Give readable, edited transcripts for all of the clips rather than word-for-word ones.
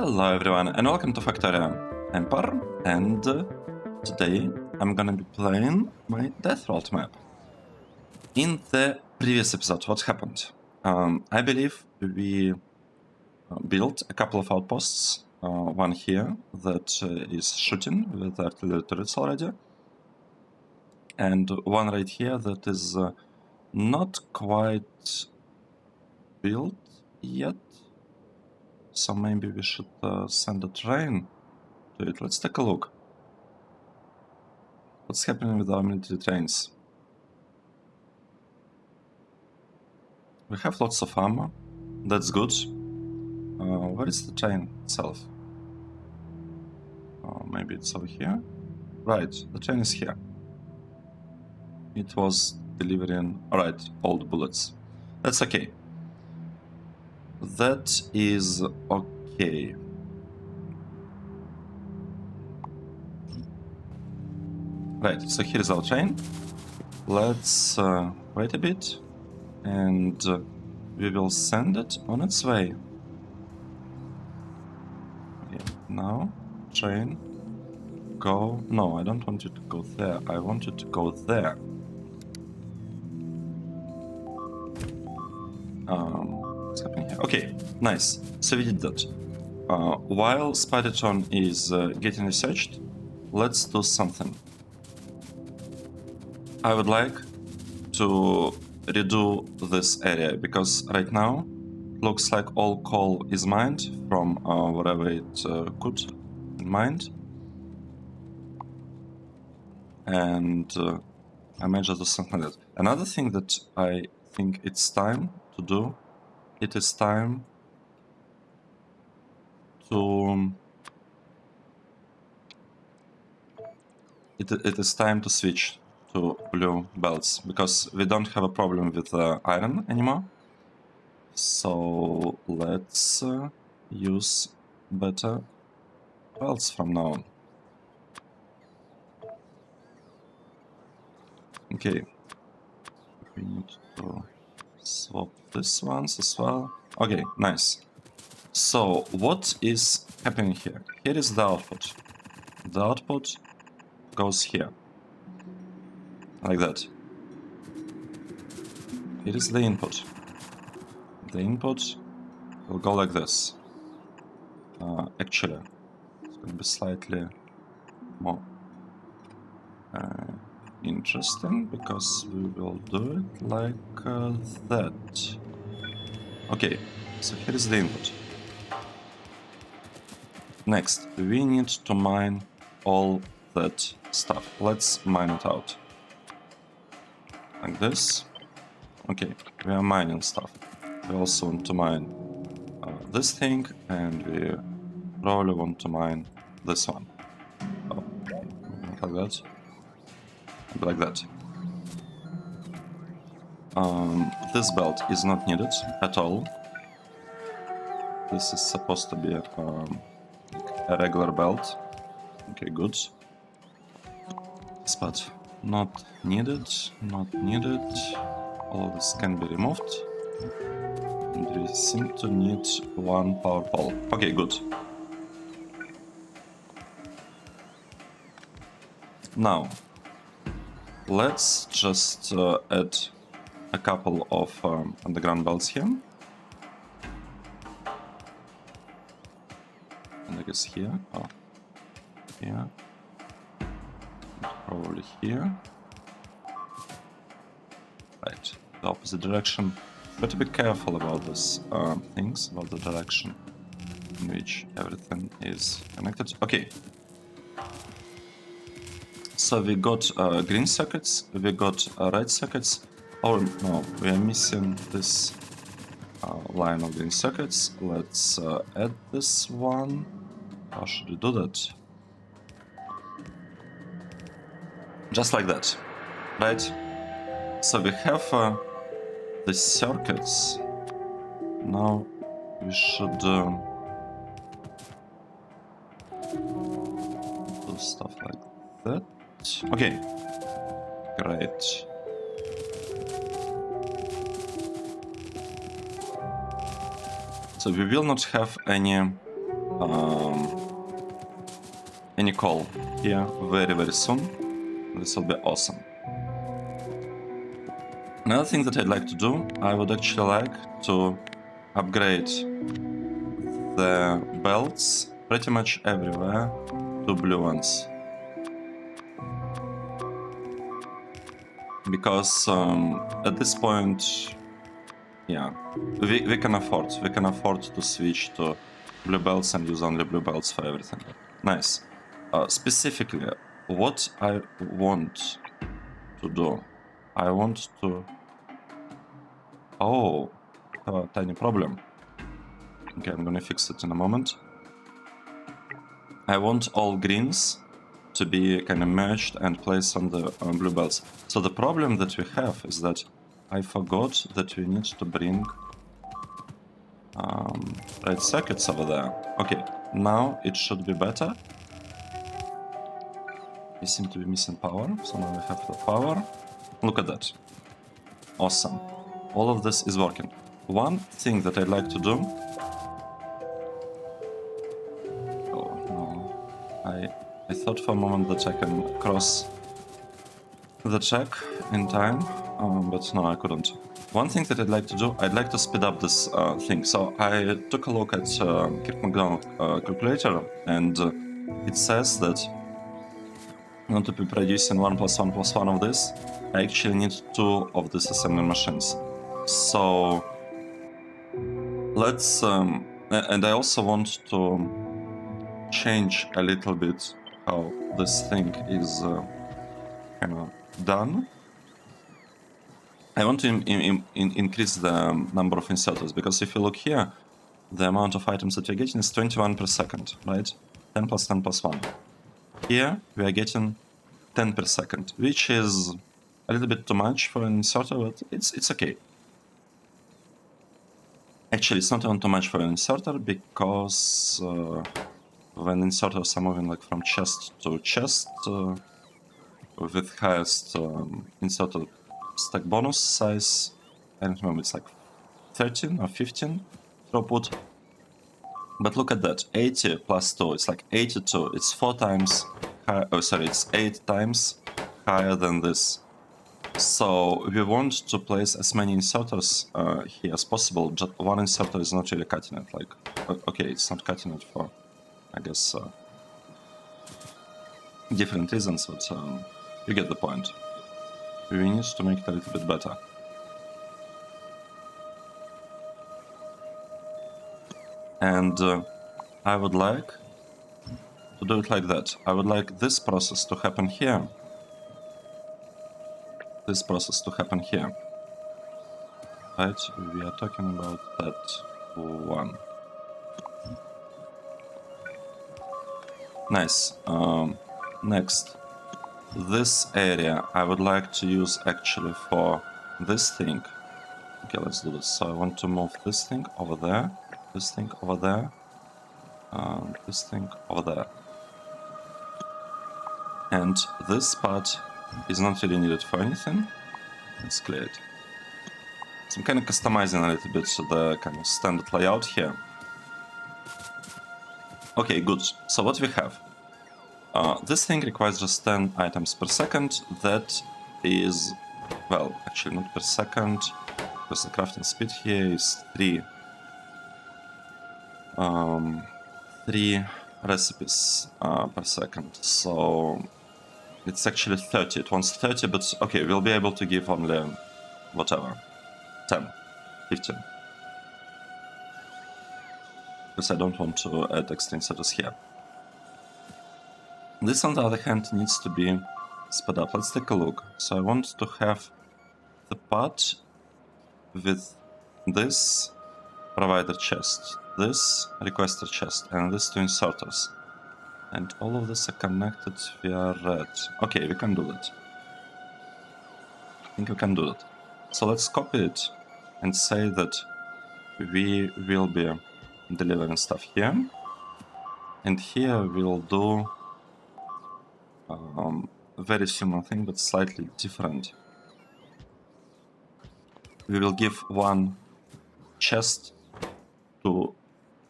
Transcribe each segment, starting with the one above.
Hello everyone and welcome to Factorio. I'm Par, and today I'm gonna be playing my DeathWorld map. In the previous episode, what happened? I believe we built a couple of outposts. One here that is shooting with artillery turrets already. And one right here that is not quite built yet. So maybe we should send a train to it. Let's take a look. What's happening with our military trains? We have lots of armor. That's good. Where is the train itself? Maybe it's over here? Right, the train is here. It was delivering, alright, old bullets. That's okay. That is okay. Right, so here's our train. Let's wait a bit and we will send it on its way. Okay, now, train, go. No, I don't want you to go there. I want you to go there. What's happening here? Okay, nice. So we did that. While SPIDERTRON is getting researched, let's do something. I would like to redo this area because right now it looks like all coal is mined from wherever it could be mined. And I might just do something like that. Another thing that I think it's time to do, it is time to it is time to switch to blue belts because we don't have a problem with iron anymore. So let's use better belts from now on. Okay, we need to swap these ones as well. Okay, nice. So what is happening here? Here is the output. The output goes here, like that. Here is the input. The input will go like this. Actually, it's going to be slightly more interesting because we will do it like that. Okay, so here is the input. Next, we need to mine all that stuff. Let's mine it out. Like this. Okay, we are mining stuff. We also want to mine this thing, and we probably want to mine this one. Oh, not like that. Like that. This belt is not needed at all. This is supposed to be a regular belt. Okay, good. But not needed, not needed. All of this can be removed. And we seem to need one power pole. Okay, good. Now, let's just add a couple of underground belts here. And I guess here. Oh, here. Probably here. Right, the opposite direction. Better be careful about these things, about the direction in which everything is connected. Okay. So we got green circuits, we got red circuits. Oh no, we are missing this line of green circuits. Let's add this one. How should we do that? Just like that, right? So we have the circuits. Now we should do stuff like that. Okay, great. So we will not have any any coal here very, very soon. This will be awesome. Another thing that I'd like to do, I would actually like to upgrade the belts pretty much everywhere to blue ones. Because at this point, yeah, we can afford to switch to blue belts and use only blue belts for everything. Nice. Specifically, what I want to do, I want to... Oh, a tiny problem. Okay, I'm gonna fix it in a moment. I want all greens to be kind of merged and placed on the blue belts. So the problem that we have is that I forgot that we need to bring red circuits over there. Okay, now it should be better. We seem to be missing power, so now we have the power. Look at that. Awesome. All of this is working. One thing that I'd like to do... Oh, no. I thought for a moment that I can cross the track in time, but no, I couldn't. One thing that I'd like to do, I'd like to speed up this thing. So I took a look at Kirk McDonald calculator, and it says that in order to be producing 1 + 1 + 1 of this, I actually need 2 of these assembly machines. So let's... and I also want to change a little bit how this thing is kind of done. I want to increase the number of inserters, because if you look here, the amount of items that we're getting is 21 per second, right? 10 + 10 + 1. Here we are getting 10 per second, which is a little bit too much for an inserter, but it's okay. Actually, it's not even too much for an inserter, because when inserters are moving like from chest to chest, with highest inserter stack bonus size, I don't remember, it's like 13 or 15 throughput. But look at that, 80 + 2, it's like 82, it's 4 times higher, oh sorry, it's 8 times higher than this. So we want to place as many inserters here as possible. Just one inserter is not really cutting it, like, okay, it's not cutting it for, I guess, different reasons, but you get the point. We need to make it a little bit better. And I would like to do it like that. I would like this process to happen here. This process to happen here. Right? We are talking about that one. Nice. Next. This area I would like to use actually for this thing. Okay, let's do this. So I want to move this thing over there, this thing over there, this thing over there. And this part is not really needed for anything. Let's clear it. So I'm kind of customizing a little bit to the kind of standard layout here. Okay, good. So what we have? This thing requires just 10 items per second. That is, well, actually not per second, because the crafting speed here is 3 recipes per second. So it's actually 30. It wants 30, but okay, we'll be able to give only whatever, 10, 15. Because I don't want to add extra inserters here. This, on the other hand, needs to be sped up. Let's take a look. So I want to have the part with this provider chest, this requester chest, and this 2 inserters. And all of this are connected via red. Okay, we can do that. I think we can do that. So let's copy it and say that we will be delivering stuff here. And here we'll do very similar thing, but slightly different. We will give 1 chest to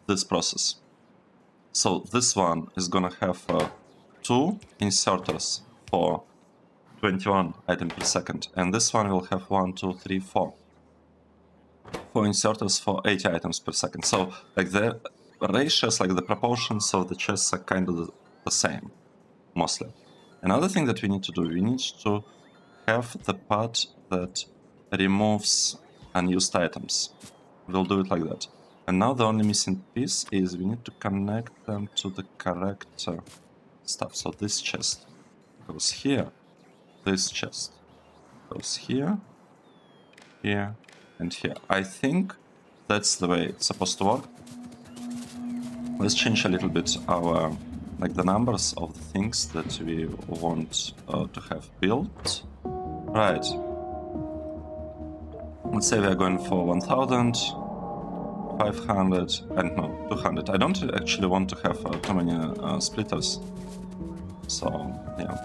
this process. So this one is gonna have 2 inserters for 21 items per second, and this one will have 1, 2, 3, 4. 4 inserters for 80 items per second. So like the ratios, like the proportions of the chests are kind of the same, mostly. Another thing that we need to do, we need to have the part that removes unused items. We'll do it like that. And now the only missing piece is we need to connect them to the correct stuff. So this chest goes here, this chest goes here, here, and here. I think that's the way it's supposed to work. Let's change a little bit our, like the numbers of the things that we want to have built. Right. Let's say we are going for 1000, 500, and no, 200. I don't actually want to have too many splitters. So, yeah.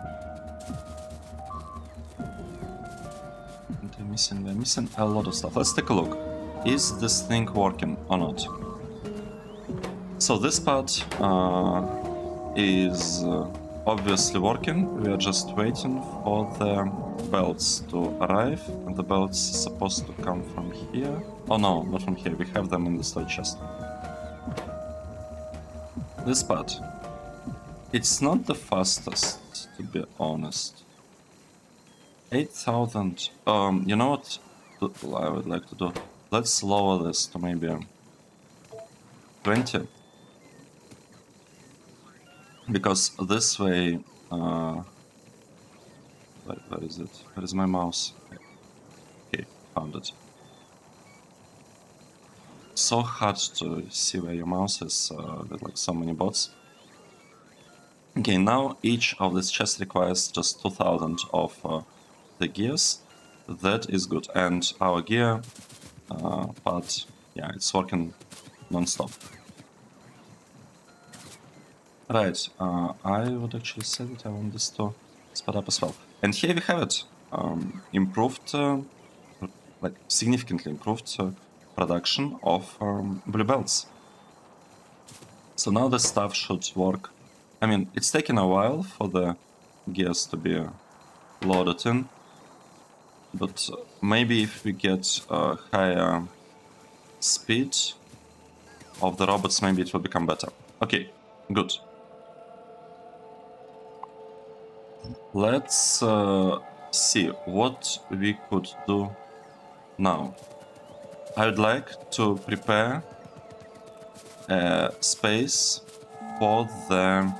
And we're missing a lot of stuff. Let's take a look. Is this thing working or not? So this part is obviously working. We are just waiting for the belts to arrive, and the belts are supposed to come from here. Oh no, not from here. We have them in the storage chest. This part. It's not the fastest, to be honest. 8,000. You know what I would like to do? Let's lower this to maybe 20. Because this way, where is it? Where is my mouse? Okay, found it. So hard to see where your mouse is with like so many bots. Okay, now each of these chests requires just 2,000 of the gears. That is good, and our gear part, yeah, it's working non-stop. Right, I would actually say that I want this to sped up as well. And here we have it. Improved, like significantly improved production of blue belts. So now the stuff should work. I mean, it's taken a while for the gears to be loaded in, but maybe if we get a higher speed of the robots, maybe it will become better. Okay, good. Let's see what we could do now. I would like to prepare a space for the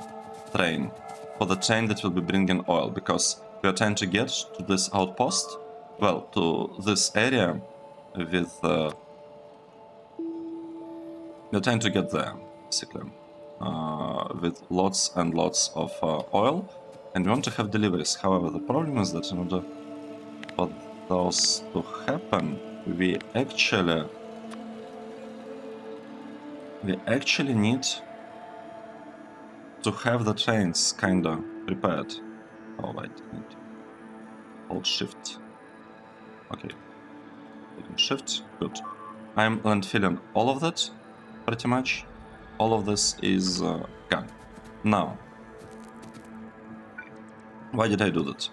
train that will be bringing oil, because we are trying to get to this outpost, well, to this area with we're trying to get there, basically, with lots and lots of oil, and we want to have deliveries. However, the problem is that in order for those to happen, we actually need to have the trains kinda prepared. Oh wait, I need to hold shift. Okay, holding shift, good. I'm landfilling all of that, pretty much. All of this is gone. Now, why did I do that?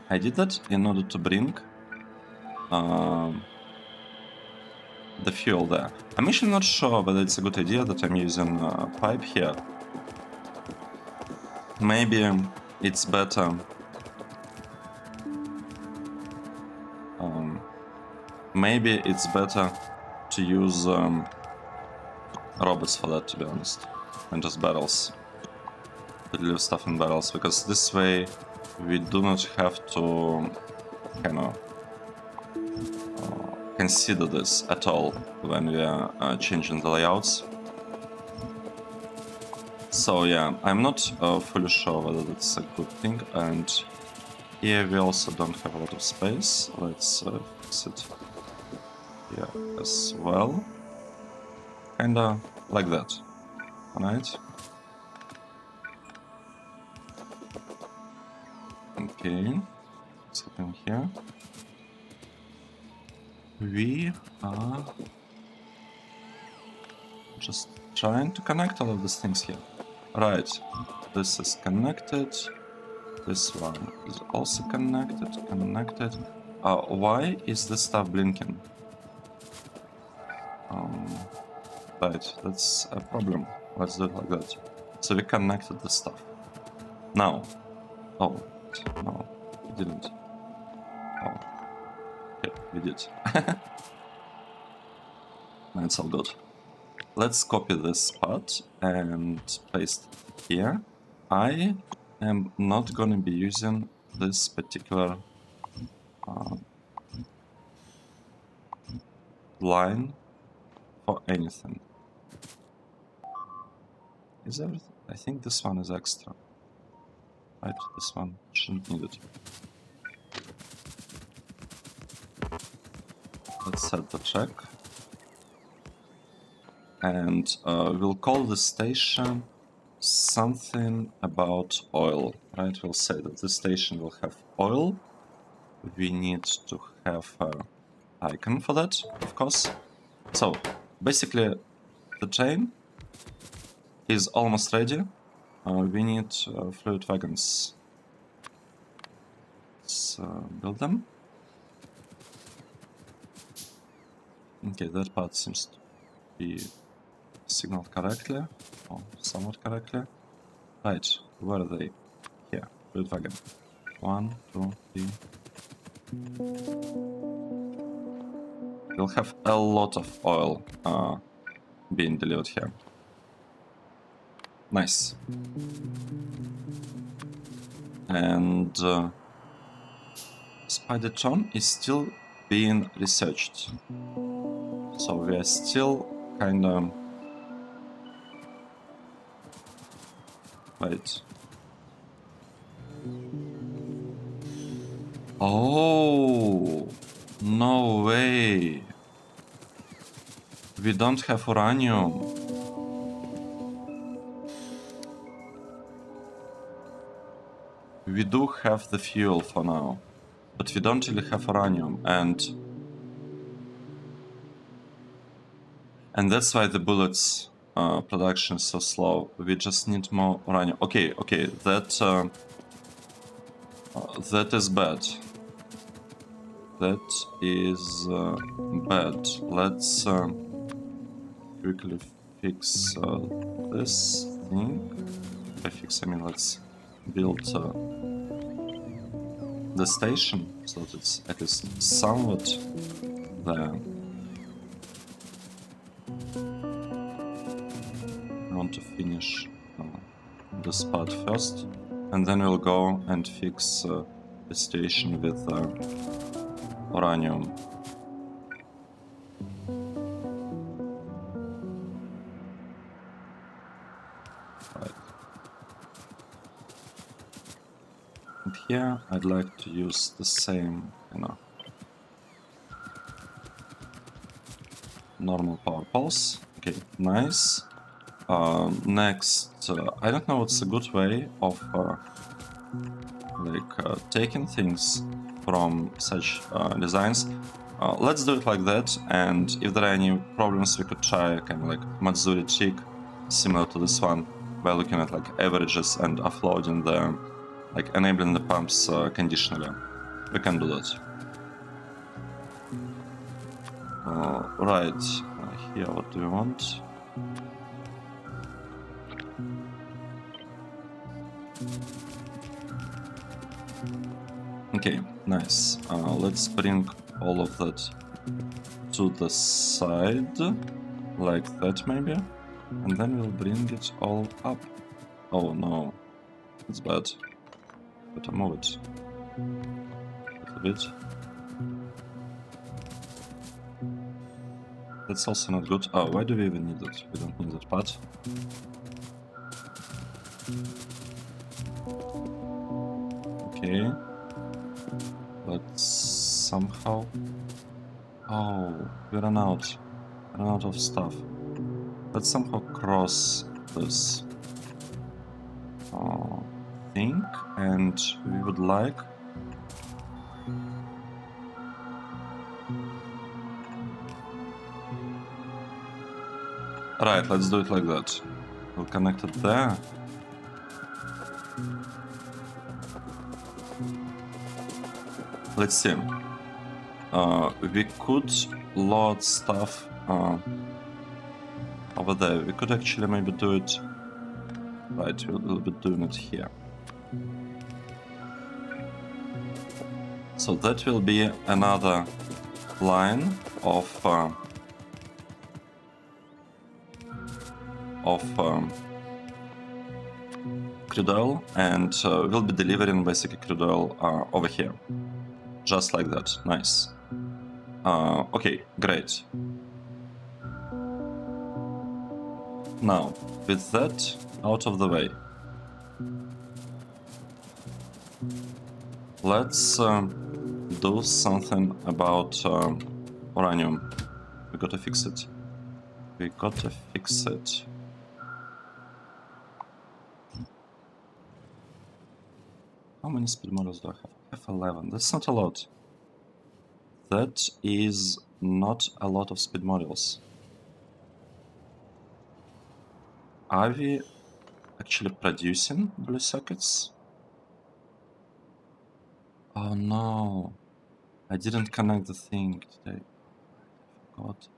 I did that in order to bring the fuel there. I'm actually not sure whether it's a good idea that I'm using a pipe here. Maybe it's better. Maybe it's better to use robots for that, to be honest, and just barrels. To deliver stuff in barrels, because this way we do not have to kind of consider this at all when we are changing the layouts. So yeah, I'm not fully sure whether that's a good thing, and here we also don't have a lot of space. Let's fix it here as well. Kinda like that, alright? Okay, what's happening here? We are just trying to connect all of these things here. Right, this is connected. This one is also connected. Why is this stuff blinking? Right, that's a problem. Let's do it like that. So we connected the stuff. Now. Oh, no, we didn't. Oh, yeah, we did. That's all good. Let's copy this part and paste it here. I am not gonna be using this particular line for anything. Is everything? I think this one is extra. Right, this one shouldn't need it. Let's set the check. And we'll call the station something about oil, right? We'll say that this station will have oil. We need to have an icon for that, of course. So, basically, the train is almost ready. We need fluid wagons. Let's build them. Okay, that part seems to be signaled correctly, or somewhat correctly. Right, where are they? Here, fluid wagon. 1, 2, 3. We'll have a lot of oil being delivered here. Nice. And SPIDERTRON is still being researched. So we are still kind of... Wait. Oh, no way. We don't have uranium. We do have the fuel for now, but we don't really have uranium, and that's why the bullets production is so slow. We just need more uranium. Okay, that is bad. That is bad. Let's quickly fix this thing. By fix, I mean let's build the station so that it's at least somewhat there. I want to finish this part first, and then we'll go and fix the station with uranium. Right. And here I'd like to use the same, normal power pulse. Okay, nice. Next, I don't know what's a good way of taking things from such designs. Let's do it like that, and if there are any problems, we could try kind of like Matsuri trick, similar to this one, by looking at like averages and offloading the, like enabling the pumps conditionally. We can do that. Right, here, what do we want? Okay, nice. Let's bring all of that to the side, like that maybe, and then we'll bring it all up. Oh no, it's bad. Better move it a little bit. That's also not good. Oh, why do we even need it? We don't need that part. Okay. Let's somehow... Oh, we ran out. Ran out of stuff. Let's somehow cross this thing, and we would like... Right, let's do it like that. We'll connect it there. Let's see. We could load stuff over there. We could actually maybe do it. Right, we'll be doing it here. So that will be another line of crude oil, and we'll be delivering basically crude oil over here, just like that. Nice. Okay, great. Now, with that out of the way, let's do something about uranium. We gotta fix it. We gotta fix it. How many speed models do I have? I have 11. That's not a lot. That is not a lot of speed models. Are we actually producing blue sockets? Oh no, I didn't connect the thing today. I forgot.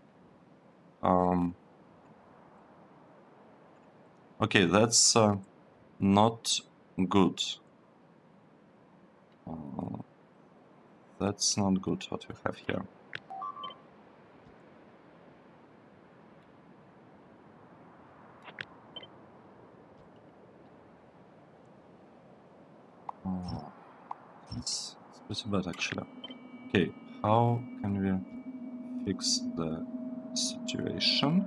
Okay, that's not good. That's not good what we have here. It's pretty bad actually. Okay, how can we fix the situation?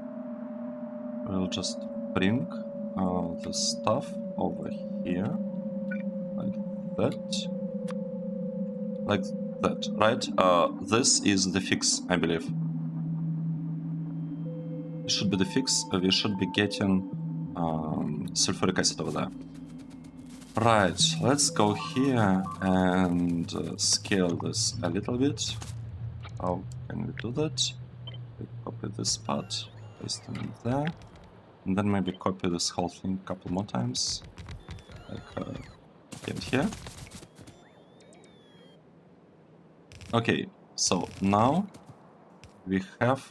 We'll just bring the stuff over here, like that. Like that, right? This is the fix, I believe. It should be the fix. We should be getting sulfuric acid over there. Right, let's go here and scale this a little bit. How can we do that? We copy this part, paste it in there, and then maybe copy this whole thing a couple more times, like here. Okay, so now we have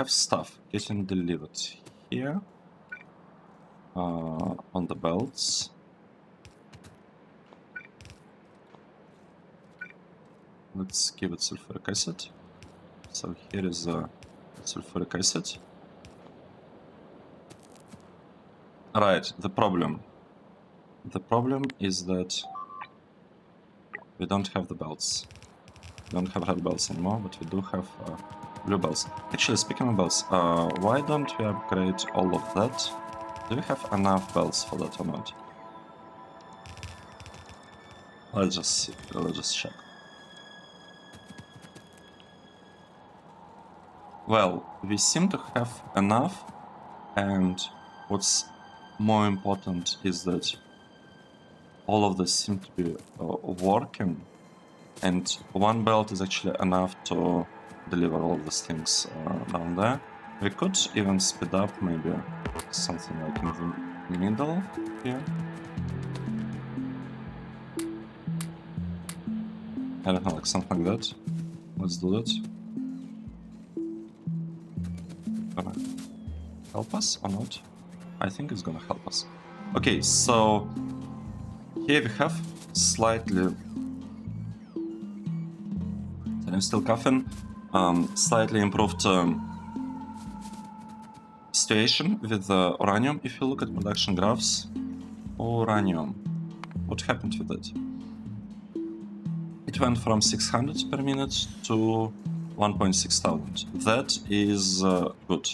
stuff getting delivered here on the belts. Let's give it sulfuric acid. So here is sulfuric acid. Right, the problem is that we don't have the belts. We don't have red belts anymore, but we do have blue belts. Actually, speaking of belts, why don't we upgrade all of that? Do we have enough belts for that or not? Let's just see. Let's just check. Well, we seem to have enough, and what's more important is that all of this seem to be working, and one belt is actually enough to deliver all of these things down there. We could even speed up maybe something like in the middle here. I don't know, like something like that. Let's do that. Gonna help us or not? I think it's gonna help us. Okay, so here we have slightly... I'm still coughing. Slightly improved situation with uranium. If you look at production graphs, uranium, what happened with it? It went from 600 per minute to 1,600. That is good.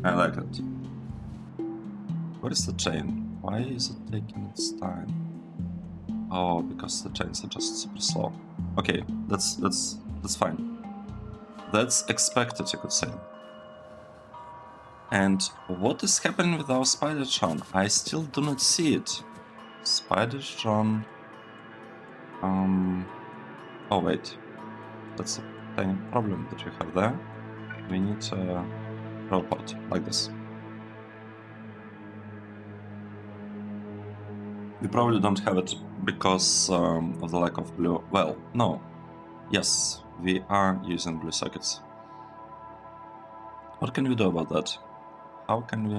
I like it. Where is the train? Why is it taking its time? Oh, because the trains are just super slow. Okay, that's fine. That's expected, you could say. And what is happening with our SPIDERTRON? I still do not see it. SPIDERTRON... Oh wait, that's tiny problem that we have there. We need a robot like this. We probably don't have it because of the lack of blue. Well, no. Yes, we are using blue sockets. What can we do about that? How can we...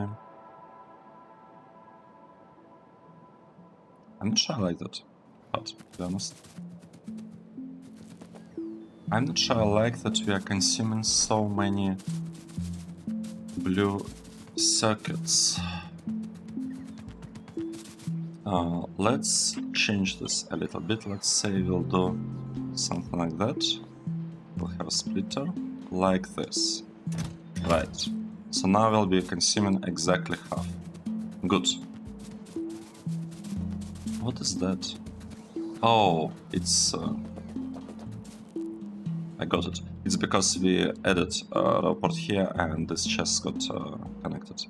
I'm not sure I like that, but to be honest. I'm not sure I like that we are consuming so many blue circuits. Let's change this a little bit. Let's say we'll do something like that. We'll have a splitter like this. Right. So now we'll be consuming exactly half. Good. What is that? Oh, it's... I got it. It's because we added a port here and this chest got connected.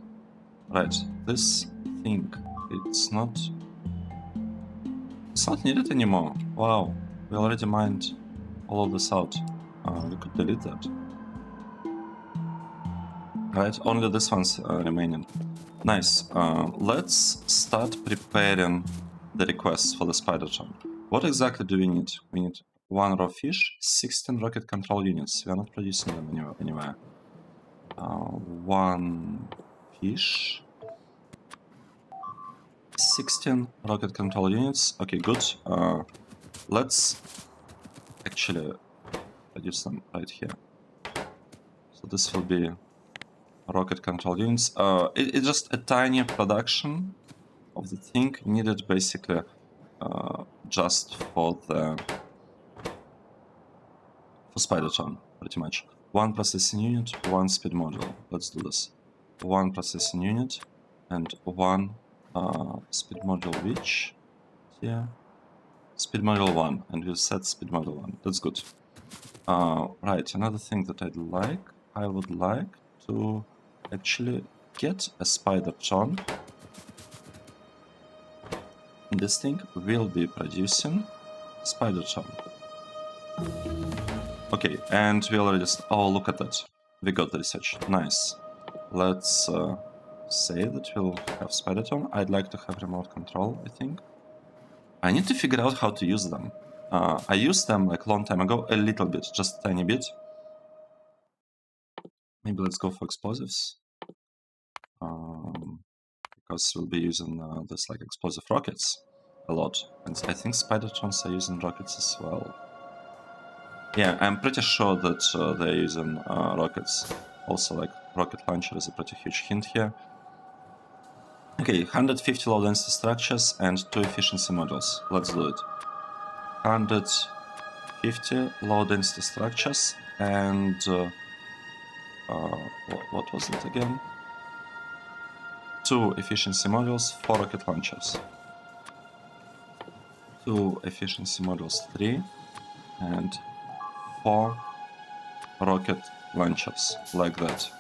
Right, this thing, it's not needed anymore. Wow, we already mined all of this out. We could delete that. Right, only this one's remaining. Nice. Let's start preparing the requests for the SPIDERTRON. What exactly do we need? We need 1 raw fish, 16 rocket control units. We are not producing them anywhere. 1 fish, 16 rocket control units. Okay, good. Let's actually produce them right here. So this will be rocket control units. It's just a tiny production of the thing needed basically just for SPIDERTRON, pretty much. 1 processing unit, 1 speed module. Let's do this. 1 processing unit and 1 speed module, which here speed module 1, and we'll set speed module 1. That's good. Right, another thing that I would like to actually get a SPIDERTRON. This thing will be producing SPIDERTRON. Okay, and we already... oh, look at that. We got the research. Nice. Let's say that we'll have SPIDERTRON. I'd like to have remote control, I think. I need to figure out how to use them. I used them like a long time ago, a little bit, just a tiny bit. Maybe let's go for explosives. Because we'll be using this like explosive rockets a lot. And I think SPIDERTRONs are using rockets as well. Yeah, I'm pretty sure that they're using rockets. Also, like, rocket launcher is a pretty huge hint here. Okay, 150 low density structures and 2 efficiency modules. Let's do it. 150 low density structures and... what was it again? 2 efficiency modules, 4 rocket launchers. 2 efficiency modules, 3, and 4 rocket launchers, like that.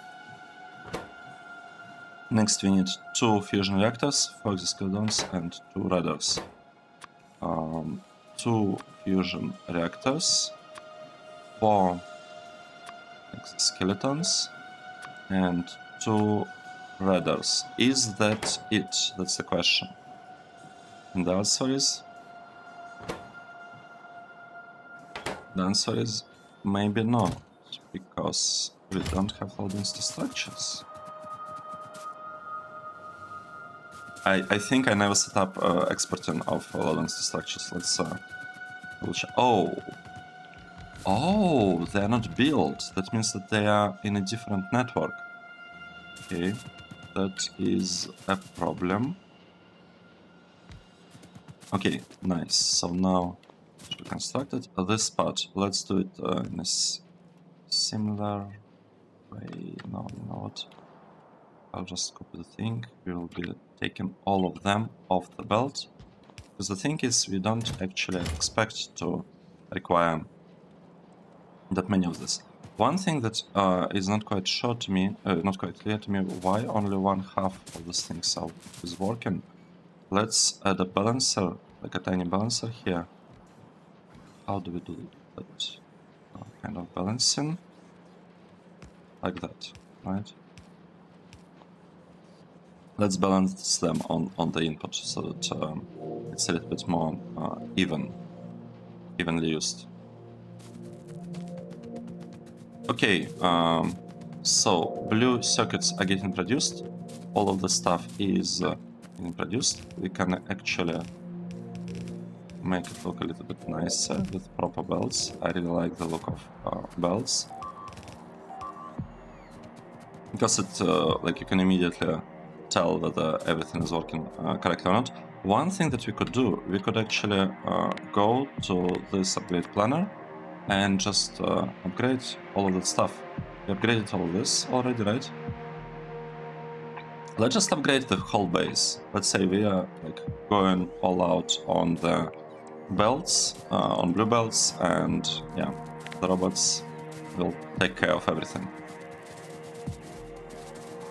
Next we need 2 fusion reactors, 4 exoskeletons and 2 radars. 2 fusion reactors, 4 exoskeletons and 2 radars. Is that it? That's the question. And the answer is... the answer is maybe not, because we don't have low density structures. I think I never set up exporting of low density structures. Let's oh, they're not built. That means that they are in a different network. Okay, that is a problem. Okay, nice. So now we constructed this part. Let's do it in a similar way. No, you know what? I'll just copy the thing. We will be taking all of them off the belt. Because the thing is, we don't actually expect to require that many of this. One thing that is not quite sure to me, not quite clear to me, why only 1/2 of this thing is working. Let's add a balancer, like a tiny balancer here. How do we do that? kind of balancing. Like that, right? Let's balance them on the input so that it's a little bit more evenly used. Okay, so blue circuits are getting produced. All of the stuff is getting produced. We can actually make it look a little bit nicer with proper belts. I really like the look of belts because it like you can immediately tell whether everything is working correctly or not. One thing that we could do, we could actually go to this upgrade planner and just upgrade all of that stuff. We upgraded all of this already, right? Let's just upgrade the whole base. Let's say we are like going all out on the belts, on blue belts, and yeah, the robots will take care of everything.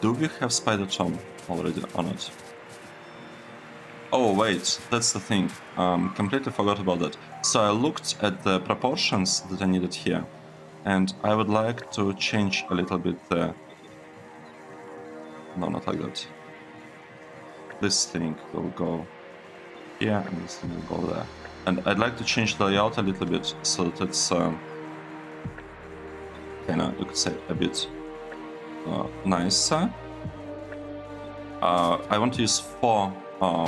Do we have SPIDERTRON already on it? Oh wait, that's the thing. Completely forgot about that. So I looked at the proportions that I needed here, and I would like to change a little bit the... No, not like that. This thing will go here, and this thing will go there. And I'd like to change the layout a little bit so that it's kinda, you could say, a bit nicer. I want to use 4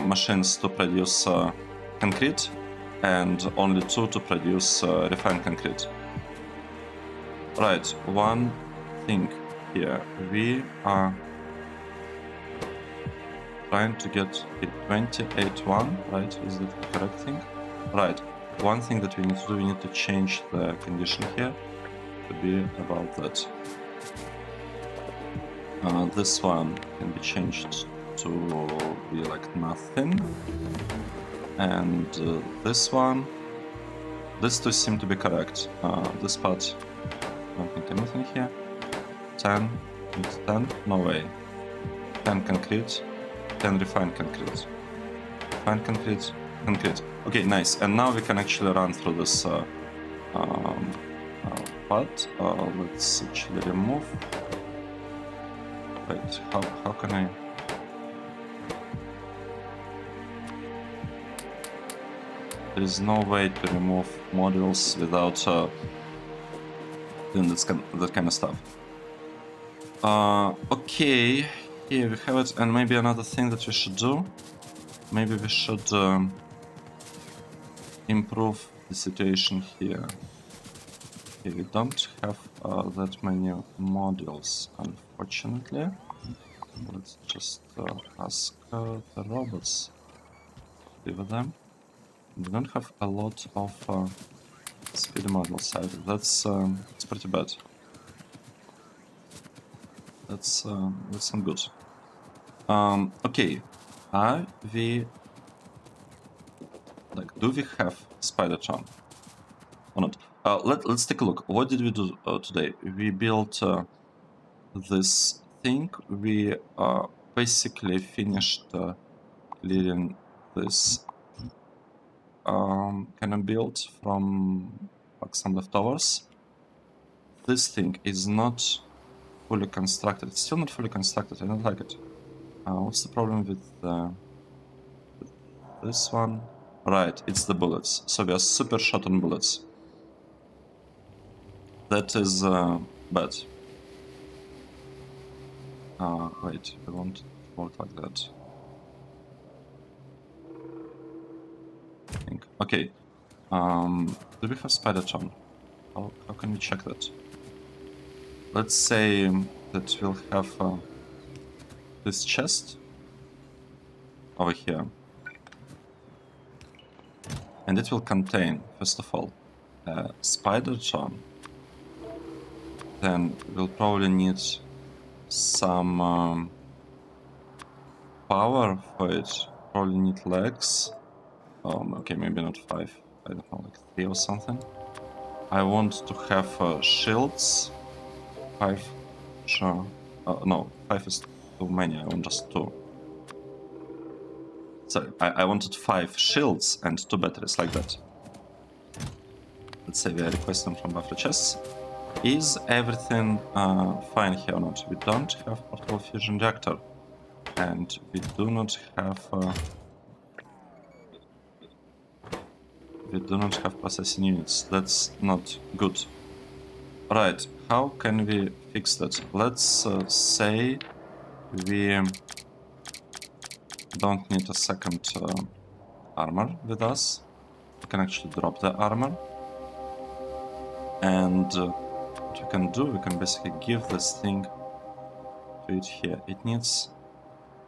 machines to produce concrete and only 2 to produce refined concrete. Right, one thing here. We are trying to get it 28.1, right? Is that the correct thing? Right. One thing that we need to do, we need to change the condition here to be about that. This one can be changed to be like nothing. And this one, these two seem to be correct. This part, I don't think anything here. 10, it's 10, no way. 10 concrete, 10 refined concrete. Refined concrete, concrete. Okay, nice. And now we can actually run through this part. Let's actually remove. Wait, how can I? There is no way to remove modules without doing that kind of stuff. Okay, here we have it, and maybe another thing that we should do. Maybe we should improve the situation here. Okay, we don't have that many modules, unfortunately. Let's just ask the robots to deliver them. We don't have a lot of speed modules either. That's pretty bad. That's not good. Okay, are we like? Do we have SPIDERTRON or not? Let's take a look. What did we do today? We built this thing. We basically finished clearing this kind of build from like some leftovers. This thing is not fully constructed. It's still not fully constructed. I don't like it. What's the problem with this one? Right, it's the bullets. So we are super short on bullets. That is bad. Wait, we won't work like that. I think. Okay. Do we have SPIDERTRON? How can we check that? Let's say that we'll have this chest over here. And it will contain, first of all, SPIDERTRON. Then we'll probably need some power for it. Probably need legs. Okay, maybe not 5. I don't know, like 3 or something. I want to have shields. 5, sure. No, 5 is too many. I want just 2. Sorry, I wanted 5 shields and 2 batteries, like that. Let's say we are requesting from buffer chests. Is everything fine here or not? We don't have portable fusion reactor, and we do not have processing units. That's not good. Right, how can we fix that? Let's say we don't need a second armor with us. We can actually drop the armor. And what we can do, we can basically give this thing to it here. It needs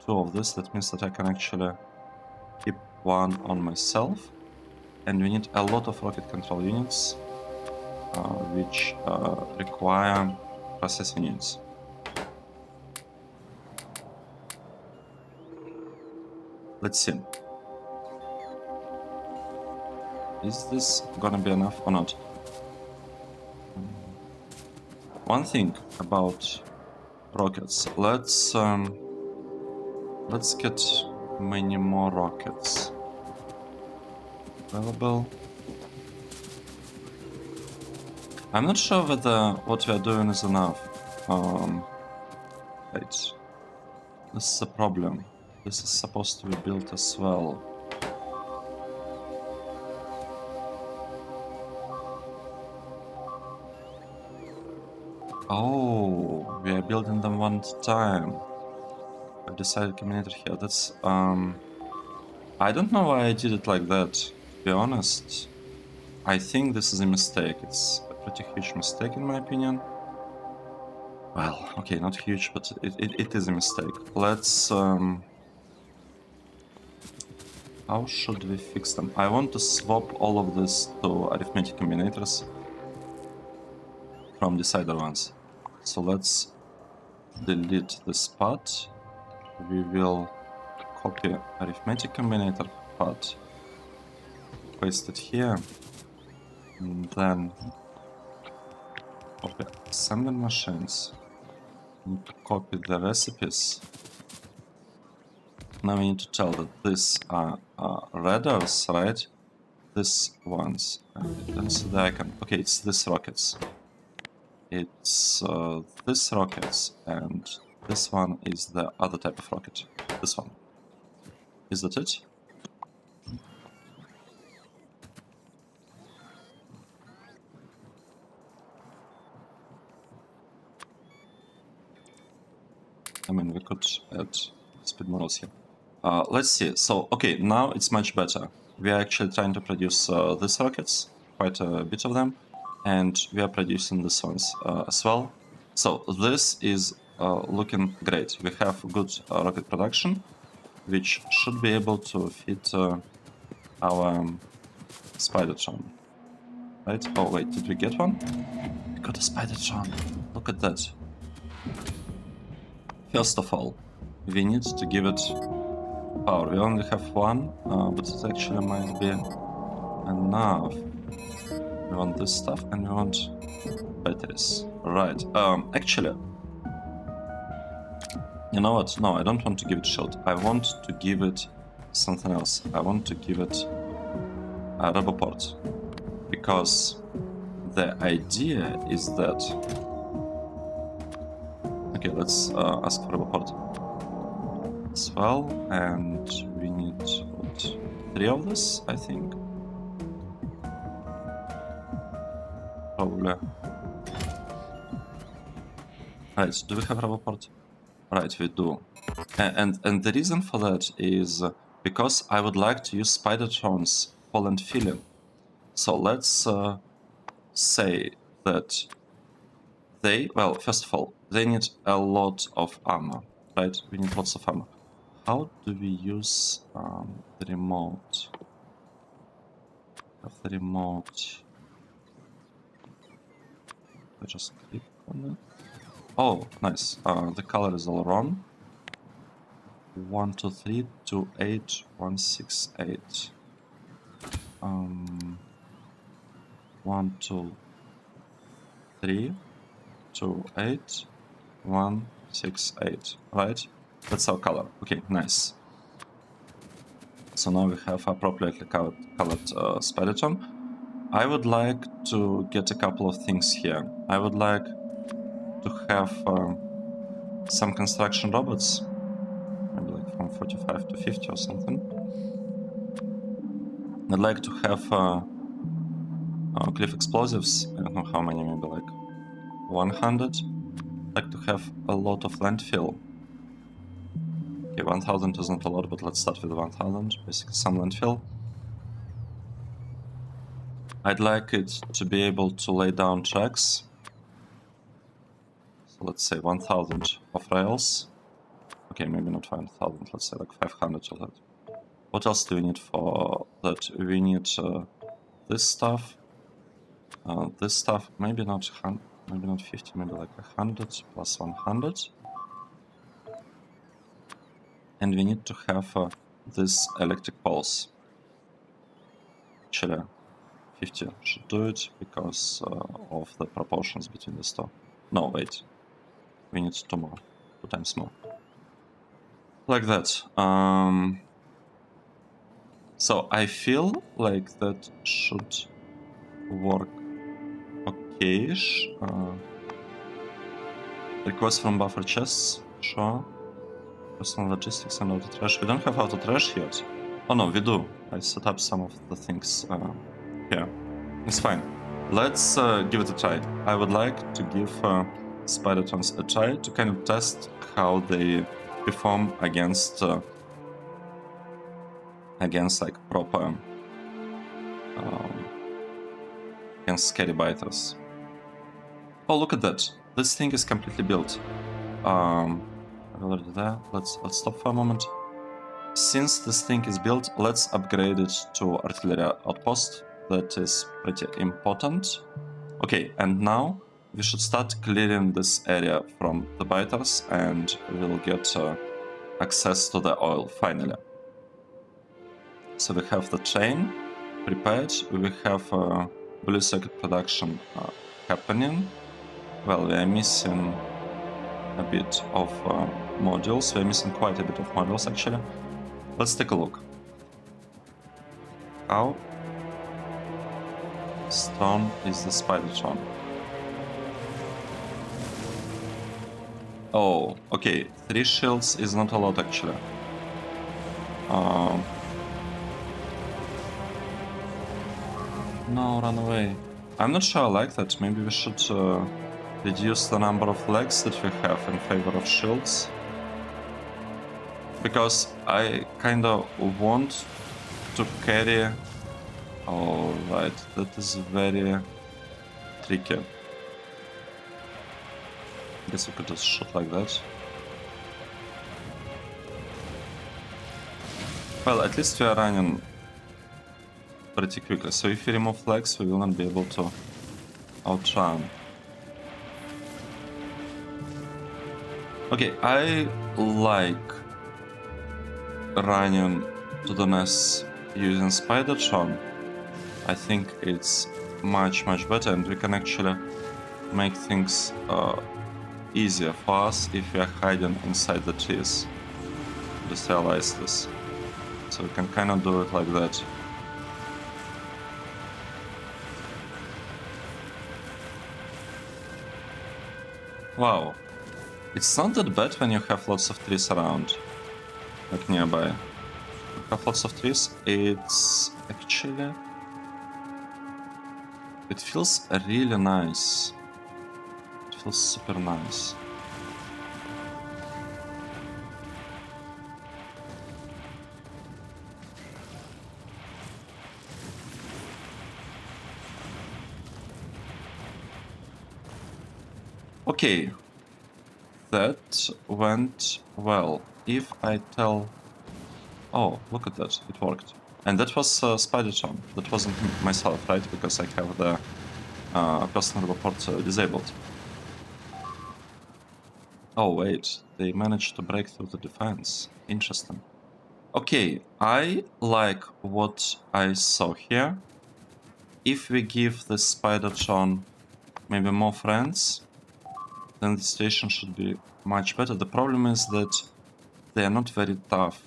2 of this. That means that I can actually keep 1 on myself. And we need a lot of rocket control units, which require processing units. Let's see. Is this gonna be enough or not? One thing about rockets. Let's get many more rockets available. I'm not sure whether what we are doing is enough. Wait. This is a problem. This is supposed to be built as well. Oh, we are building them one at a time. I've decided combinator here. That's I don't know why I did it like that, to be honest. I think this is a mistake. It's a pretty huge mistake in my opinion. Well, okay, not huge, but it is a mistake. Let's how should we fix them? I want to swap all of this to arithmetic combinators from decider ones. So let's delete this part. We will copy arithmetic combinator part, paste it here, and then copy assembling machines. Need to copy the recipes. Now we need to tell that these are radars, right? These ones. I don't see the icon. Okay, it's these rockets. It's these rockets, and this one is the other type of rocket. This one. Is that it? I mean, we could add speed models here. Let's see. So, okay, now it's much better. We are actually trying to produce these rockets, quite a bit of them, and we are producing these ones as well. So this is looking great. We have good rocket production, which should be able to fit our SPIDERTRON. Right? Oh wait, did we get one? We got a SPIDERTRON. Look at that. First of all, we need to give it power. We only have one, but it actually might be enough. We want this stuff and we want batteries. Right. Actually, you know what? No, I don't want to give it shield. I want to give it something else. I want to give it a roboport. Because the idea is that... Okay, let's ask for roboport as well, and we need what, 3 of this, I think. Probably. Right, do we have roboport? Right, we do. And the reason for that is because I would like to use SPIDERTRON's fall and filling. So let's say that they, well, first of all, they need a lot of armor, right? We need lots of armor. How do we use the remote? Have the remote. I just click on it. Oh, nice. The color is all wrong. 1, 2, 3, 2, 8, 1, 6, 8. 1, 2, 3, 2, 8, 1, 6, 8. Right? That's our color. Okay, nice. So now we have appropriately colored SPIDERTRON. I would like to get a couple of things here. I would like to have some construction robots, maybe like from 45 to 50 or something. I'd like to have cliff explosives. I don't know how many, maybe like 100. I'd like to have a lot of landfill. Okay, 1000 is not a lot, but let's start with 1000. Basically, some landfill. I'd like it to be able to lay down tracks. So let's say 1000 of rails. Okay, maybe not 1000, let's say like 500 of that. What else do we need for that? We need this stuff, maybe not 50, maybe like 100 plus 100. And we need to have this electric poles. Actually, 50 should do it because of the proportions between the two. No, wait. We need 2 more. 2 times more. Like that. So I feel like that should work okay-ish. Request from buffer chests, sure. Personal logistics and auto trash. We don't have auto trash yet. Oh no, we do. I set up some of the things here. It's fine. Let's give it a try. I would like to give SPIDERTRONs a try to kind of test how they perform against like proper against scary biters. Oh, look at that! This thing is completely built. I'm already there. Let's stop for a moment. Since this thing is built, let's upgrade it to artillery outpost. That is pretty important. Okay, and now we should start clearing this area from the biters, and we'll get access to the oil finally. So we have the train prepared. We have blue circuit production happening. Well, we are missing a bit of modules. We're missing quite a bit of modules actually. Let's take a look. How strong is the SPIDERTRON? Oh, okay. 3 shields is not a lot actually. No, run away. I'm not sure I like that. Maybe we should reduce the number of legs that we have in favor of shields. Because I kinda want to carry... Alright, that is very tricky. I guess we could just shoot like that. Well, at least we are running pretty quickly, so if we remove legs, we will not be able to outrun. Okay, I like running to the nest using SPIDERTRON. I think it's much better, and we can actually make things easier for us if we are hiding inside the trees. Just realize this. So we can kind of do it like that. Wow. It's not that bad when you have lots of trees around, like nearby. You have lots of trees, it's actually... It feels really nice. It feels super nice. Okay. That went well. If I tell... Oh, look at that, it worked. And that was SPIDERTRON. That wasn't myself, right? Because I have the personal report disabled. Oh wait, they managed to break through the defense. Interesting. Okay, I like what I saw here. If we give the SPIDERTRON maybe more friends, then the situation should be much better. The problem is that they are not very tough.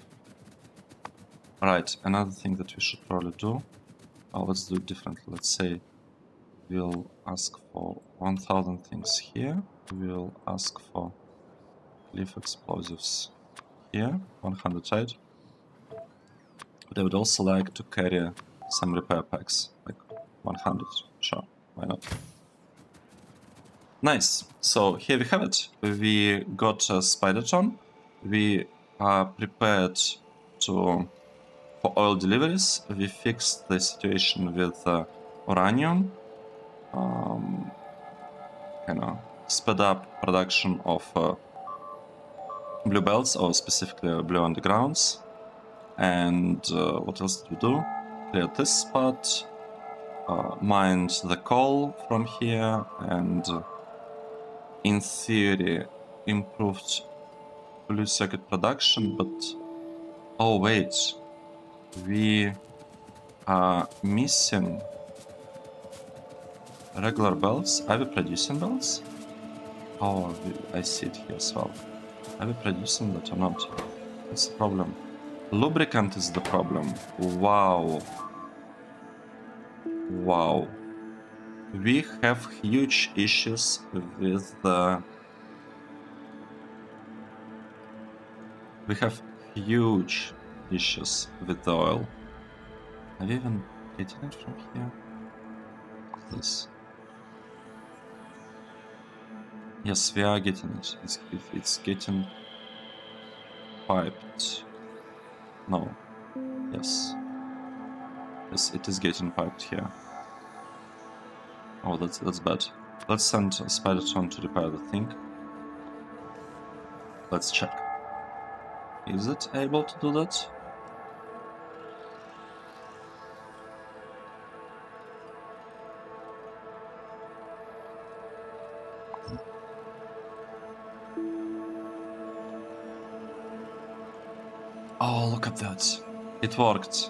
Right, another thing that we should probably do let's do it differently. Let's say we'll ask for 1000 things here. We'll ask for cliff explosives here, 100, right? But I would also like to carry some repair packs, like 100. Sure, why not? Nice. So here we have it. We got SPIDERTRON. We are prepared for oil deliveries. We fixed the situation with uranium. Sped up production of blue belts, or specifically blue undergrounds. And what else did we do? Cleared this spot, mined the coal from here, and in theory improved blue circuit production. But oh wait, we are missing regular belts. Are we producing belts? Oh, I see it here as well. Are we producing that or not? That's the problem. Lubricant is the problem. Wow. Wow. We have huge issues with the... We have huge issues with the oil. Are we even getting it from here? This. Yes, we are getting it. It's getting piped. No. Yes. Yes, it is getting piped here. Oh, that's bad. Let's send SPIDERTRON to repair the thing. Let's check. Is it able to do that? Oh, look at that. It worked.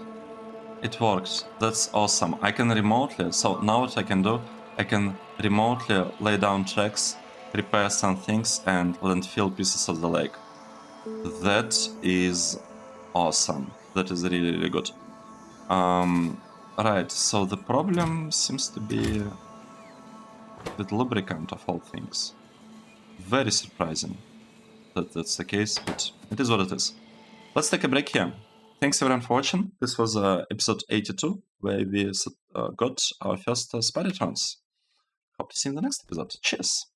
It worked. That's awesome. I can remotely... So now what I can do, I can remotely lay down tracks, repair some things, and landfill pieces of the lake. That is awesome. That is really, really good. Right, so the problem seems to be with lubricant of all things. Very surprising that that's the case, but it is what it is. Let's take a break here. Thanks everyone for watching. This was episode 82, where we got our first SPIDERTRONs. Hope to see you in the next episode. Cheers!